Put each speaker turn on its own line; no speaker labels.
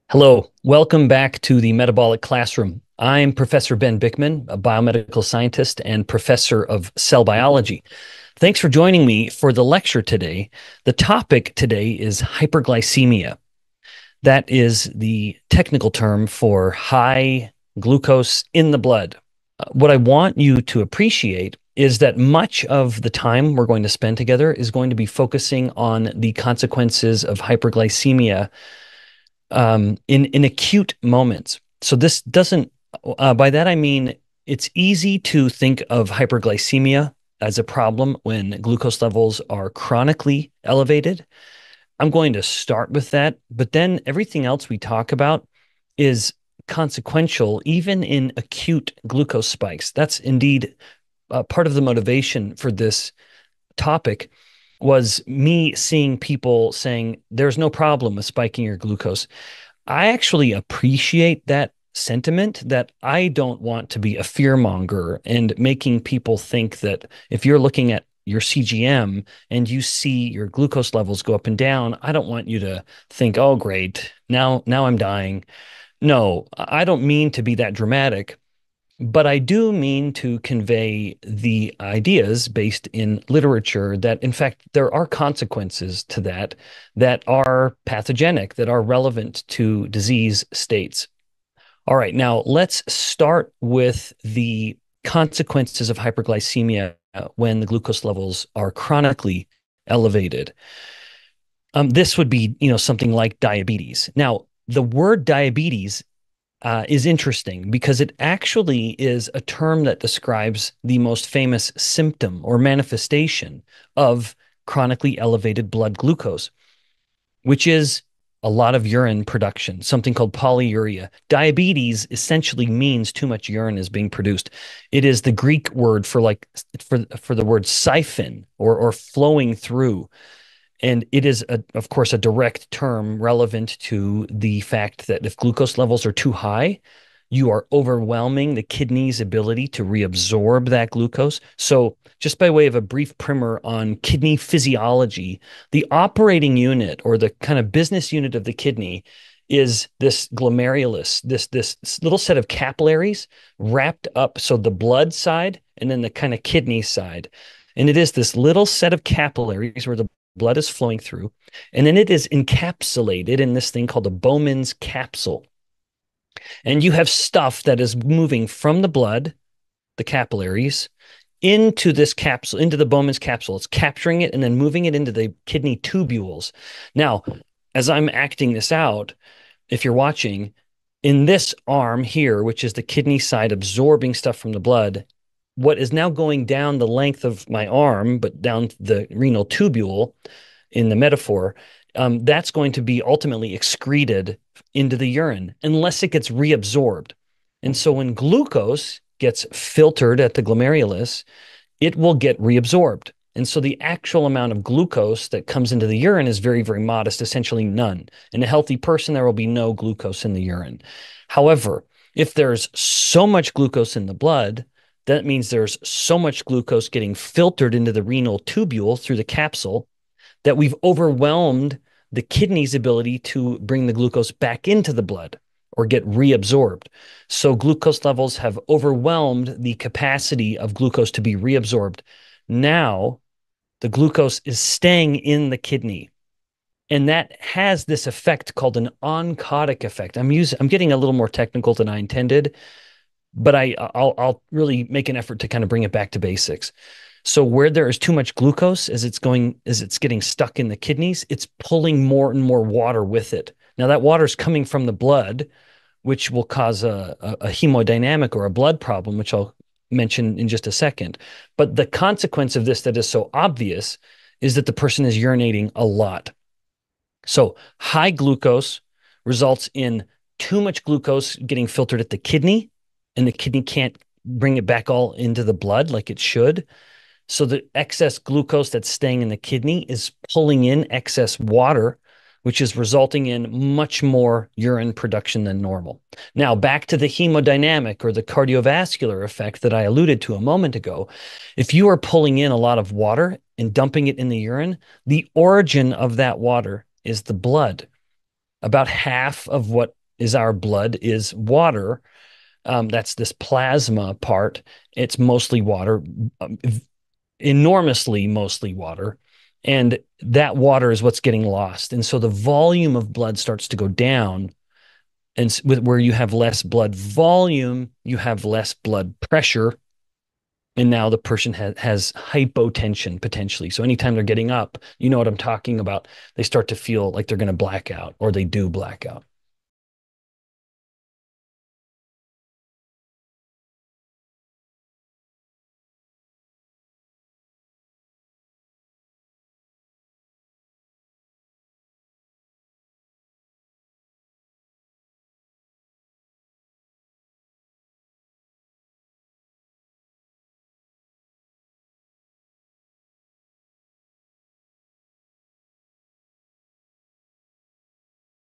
Hello, welcome back to the Metabolic Classroom. I'm Professor Ben Bikman, a biomedical scientist and professor of cell biology. Thanks for joining me for the lecture today. The topic today is hyperglycemia. That is the technical term for high glucose in the blood. What I want you to appreciate is that much of the time we're going to spend together is going to be focusing on the consequences of hyperglycemia in acute moments. So this doesn't, by that I mean it's easy to think of hyperglycemia as a problem when glucose levels are chronically elevated. I'm going to start with that, but then everything else we talk about is consequential, even in acute glucose spikes. That's indeed part of the motivation for this topic was me seeing people saying there's no problem with spiking your glucose. I actually appreciate that sentiment that I don't want to be a fearmonger and making people think that if you're looking at your CGM and you see your glucose levels go up and down, I don't want you to think, oh, great, now I'm dying. No, I don't mean to be that dramatic, but I do mean to convey the ideas based in literature that, in fact, there are consequences to that are pathogenic, that are relevant to disease states. All right, now let's start with the consequences of hyperglycemia when the glucose levels are chronically elevated. This would be, something like diabetes. Now, the word diabetes is interesting because it actually is a term that describes the most famous symptom or manifestation of chronically elevated blood glucose, which is a lot of urine production, something called polyuria. Diabetes essentially means too much urine is being produced. It is the Greek word for the word siphon or flowing through. And it is, of course, a direct term relevant to the fact that if glucose levels are too high, you are overwhelming the kidney's ability to reabsorb that glucose. So, just by way of a brief primer on kidney physiology, the operating unit or the kind of business unit of the kidney is this glomerulus, this little set of capillaries wrapped up. So, the blood side and then the kind of kidney side. And it is this little set of capillaries where the blood is flowing through, and then it is encapsulated in this thing called a Bowman's capsule. And you have stuff that is moving from the blood, the capillaries, into this capsule, into the Bowman's capsule. It's capturing it and then moving it into the kidney tubules. Now, as I'm acting this out, if you're watching, in this arm here, which is the kidney side absorbing stuff from the blood, what is now going down the length of my arm, but down the renal tubule in the metaphor, that's going to be ultimately excreted into the urine unless it gets reabsorbed. And so when glucose gets filtered at the glomerulus, it will get reabsorbed. And so the actual amount of glucose that comes into the urine is very, very modest, essentially none. In a healthy person, there will be no glucose in the urine. However, if there's so much glucose in the blood, that means there's so much glucose getting filtered into the renal tubule through the capsule that we've overwhelmed the kidney's ability to bring the glucose back into the blood or get reabsorbed. So glucose levels have overwhelmed the capacity of glucose to be reabsorbed. Now, the glucose is staying in the kidney. And that has this effect called an oncotic effect. I'm getting a little more technical than I intended, but I'll really make an effort to kind of bring it back to basics. So where there is too much glucose as it's getting stuck in the kidneys, it's pulling more and more water with it. Now that water is coming from the blood, which will cause a hemodynamic or a blood problem, which I'll mention in just a second. But the consequence of this that is so obvious is that the person is urinating a lot. So high glucose results in too much glucose getting filtered at the kidney, and the kidney can't bring it back all into the blood like it should. So the excess glucose that's staying in the kidney is pulling in excess water, which is resulting in much more urine production than normal. Now, back to the hemodynamic or the cardiovascular effect that I alluded to a moment ago. If you are pulling in a lot of water and dumping it in the urine, the origin of that water is the blood. About half of what is our blood is water. That's this plasma part. It's mostly water, enormously mostly water. And that water is what's getting lost. And so the volume of blood starts to go down. And where you have less blood volume, you have less blood pressure. And now the person has hypotension potentially. So anytime they're getting up, you know what I'm talking about. They start to feel like they're going to black out, or they do black out.